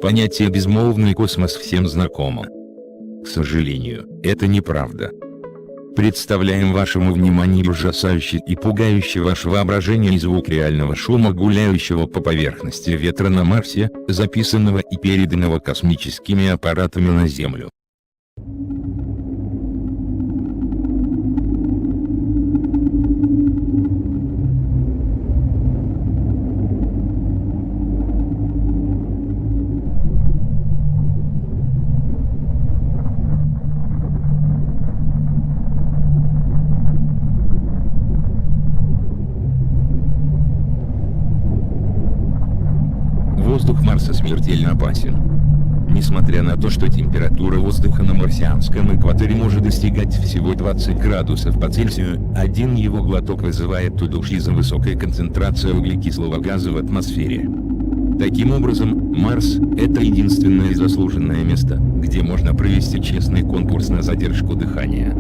Понятие «безмолвный космос» всем знакомо. К сожалению, это неправда. Представляем вашему вниманию ужасающий и пугающий ваше воображение звук реального шума, гуляющего по поверхности ветра на Марсе, записанного и переданного космическими аппаратами на Землю. Воздух Марса смертельно опасен. Несмотря на то, что температура воздуха на марсианском экваторе может достигать всего 20 градусов по Цельсию, один его глоток вызывает удушье из-за высокой концентрации углекислого газа в атмосфере. Таким образом, Марс – это единственное заслуженное место, где можно провести честный конкурс на задержку дыхания.